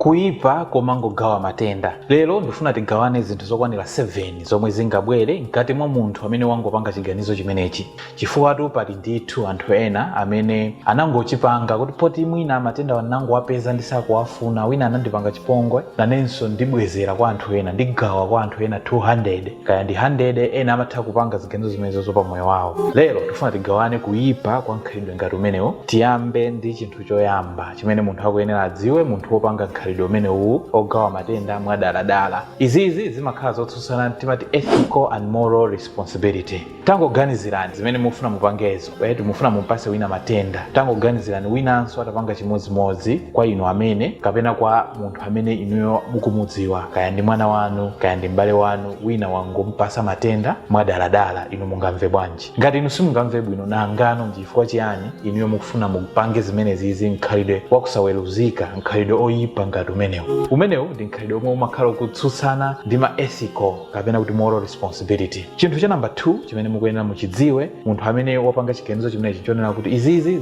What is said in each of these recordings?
kuipa komangogawa matenda. Lero ndifuna tigawane zinthu zokwanira 7 zomwe zingabwere mkati mwa munthu amene wangopanga chiganizo chimenechi. Chifukwa pali ndithu anthu ena amene anangochipanga kuti poti mwina matenda wanangowapeza ndisakuwafuna, wina anandipanga chipongwe, nanenso ndibwezera kwa anthu ena, ndigawa kwa anthu ena 200 kaya ndi 100, ena amatha kupanga ziganizo zimenezo pa moyo wawo. Lero tifuna tigawane kuipa kwa nkhalidwe ngati umenewo. Tiyambe ndi chinthu choyamba chimene munthu akuyenera adziwe, munthu wopanga nkhalidwe umenewu ogawa matenda mwadaladala. Izizi zimakhala zotsutsana timati ethical and moral responsibility. Tangoganizirani zimene mufuna mupangezo, mufuna mupase wina matenda. Tangoganizirani winanso atapanga chimodzimodzi kwa inu amene kapena kwa munthu amene inuyo mukumudziwa, kaya ndi mwana wanu kaya ndi m'bale wanu, wina wangompasa matenda mwadaladala, inu mungamve bwanji? Ngati inu simungamve bwino nangano chifukwa chiyani inuyo mukufuna mupange zimenezi nkhalidwe wakusaweruzika, nkhalidwe oyipa ngati umenewu ndi nkhalidwe omwe umakhala kutsutsana ndi ma ethical kapena kuti moral responsibility. Chinthu cha number 2 chimene mukuyenera muchidziwe, munthu amene wapanga chiganizo chimenechi chonena kuti izizi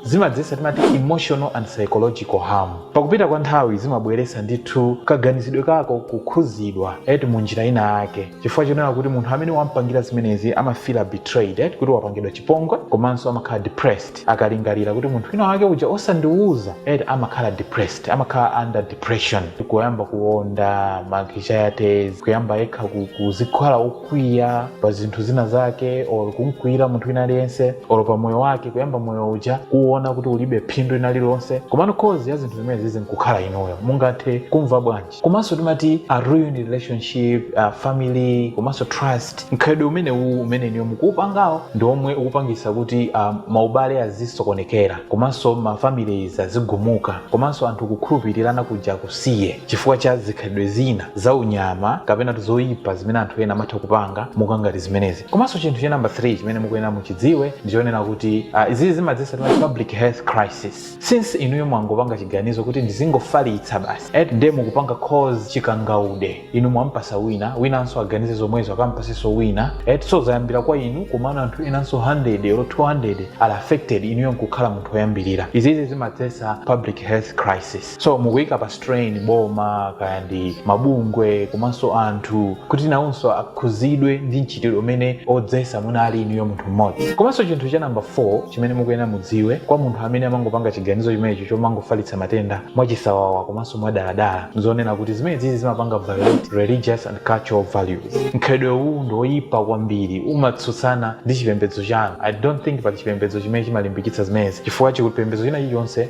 zimadzesa timati emotional and psychological harm. Pakupita kwa nthawi zimabweresa ndithu kaganizidwe kako kukhuzidwa munjira ina yake, chifukwa chonena kuti munthu amene wampangira zimenezi amafeel betrayed, kuti wapangidwa chipongwe, komanso amakhala depressed akalingalira kuti munthu wina wake uja osandiuza, amakhala depressed, amakhala under depression, kuyamba kuwonda makishayatezi, kuyamba yekha kuzikhala ukwiya pa zinthu zina zake, or kumkwira munthu wina aliyense, or pa moyo wake kuyamba moyo uja kuona kuti ulibe phindu ina lilonse. Komano cause ya zinthu zimenezi nkukhala inuyo, mungathe kumva bwanji? Komanso timati a ruined relationship, family, komanso trust. Nkhalidwe umene niyo mukuupangawo ndi omwe ukupangisa kuti maubale azisokonekera, komanso ma families azigumuka, komanso anthu kukhulupirirana kuja kusiye chifukwa cha zikhalidwe zina za unyama kapena zoyipa zimene anthu ena amatha kupanga mukangati zimenezi. Komanso chinthu cha number 3 chimene mukuyenera muchidziwe ndichonena kuti izizi zimadzesa timati public health crisis. Since inuyo mwangopanga chiganizo kuti ndizingofalitsa basi, ndiye mukupanga cause chikangaude, inu mwampasa winanso aganize zomwezo akampasenso wina, so zayambira kwa inu, komano anthu enanso 100 or 200 are affected, inuyo nkukhala munthu oyambirira. Izizi zimadzesa public health crisis. So mukuyika pa strain boma kaya ndi mabungwe komanso anthu kuti nawonso akhuzidwe ndi mchitidwe umene odzesa munali inuyo munthu mmodzi. Komanso chinthu cha number 4 chimene mukuyenera mudziwe, kwa munthu amene amangopanga chiganizo chimenechi chomangofalitsa matenda mwachisawawa komanso mwadaladala, nzonena kuti zimenezi zimapanga violate religious and cultural values. Nkhalidwe uwu ndi oyipa kwambiri, umatsutsana ndi chipembedzo chanu. I don't think pali chipembedzo chimene chimalimbikitsa zimenezi, chifukwa chipembedzo china chilichonse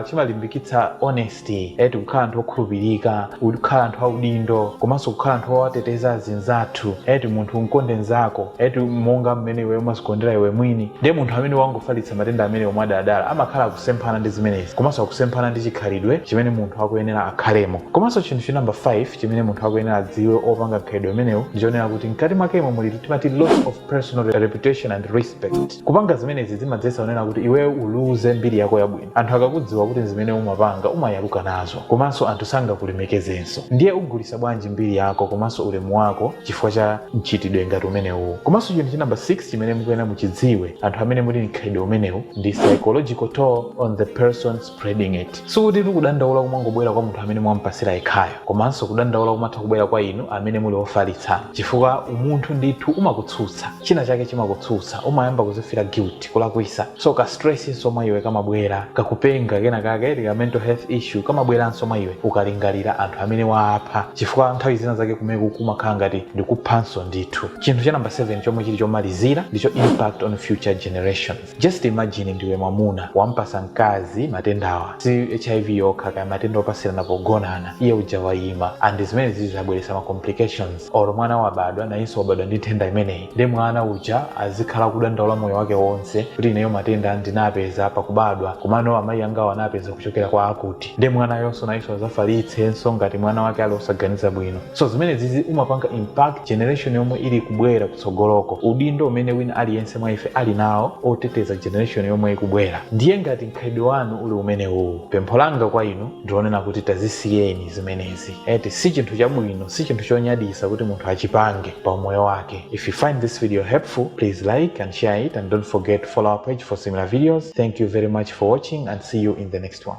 chimalimbikitsa honesty, kukhala anthu okhulupirika, kukhala anthu audindo, komanso kukhala anthu owateteza zinzathu, munthu unkonde nzako, monga mmene iwe umasikondera iwe mwini. Ndiye munthu amene wangofalitsa matenda amene omwadadala amakhala akusemphana ndi zimenezi, komanso akusemphana ndi chikhalidwe chimene munthu akuyenera akhalemo. Komanso chinthu cha number 5 chimene munthu akuyenera adziwe opanga nkhalidwe umenewu ndichonena kuti mkati mwakemo muli timati loss of personal reputation and respect. Kupanga zimenezi zimadzesa onena kuti iwe uluze mbiri yako yabwino, anthu akakudziwa kuti zimene umapanga umayaluka nazo, komanso anthu sangakulemekezenso. Ndiye ugulisa bwanji mbiri yako komanso ulemu wako chifukwa cha mchitidwe ngati umenewu. Komanso chinthu cha number 6 chimene mukuyenera muchidziwe, anthu amene muli nkhalidwe umenewu, ndi psychological toll on the person spreading it. So kuti kudandaula kumangobwera kwa munthu amene mwampasira yekhayo, komanso kudandaula kumatha kubwera kwa inu amene muli ofalitsa, chifukwa umunthu ndithu umakutsutsa, china chake chimakutsutsa, umayamba kuzifira guilt, kulakwisa. So ka stress soma iwe kamabwera, kakupenga kena kake ka mental health issue kamabweranso mwa iwe ukalingalira anthu amene waapha, chifukwa nthawi zina zake kumene kumakhala ngati ndikuphanso ndithu. Chinthu cha number 7 chomwe chili chomalizira ndicho impact on future generations. Just imagine ndiwe mwamuna wampasa mkazi matendawa, si HIV yokha kaya matenda opasirana pogonana, iye uja wayima, and zimene zizabweresa ma complications, or mwana wabadwa na inso wabadwa ndi tenda imeneyi, ndi mwana uja azikhala kudandaula moyo wake wonse kuti ineyo matenda ndinapeza pakubadwa, komano amayi anga wanapeza kuchokera kwa akuti, ndi mwana yonso na inso azafalitsenso ngati mwana wake ali osaganiza bwino. So zimene zizi umapanga impact generation yomwe ili kubwera kutsogoloko, udindo umene wina aliyense mwa ife ali nawo oteteza generation yomwe ikubwera. Ndiye ngati nkhalidwe wanu uli umenewu, pempho langa kwa inu ndionena kuti tazisiyeni zimenezi. Si chinthu chabwino, si chinthu chonyadisa kuti munthu achipange pa moyo wake. If you find this video helpful, please like and share it, and don't forget to follow our page for similar videos. Thank you very much for watching, and see you in the next one.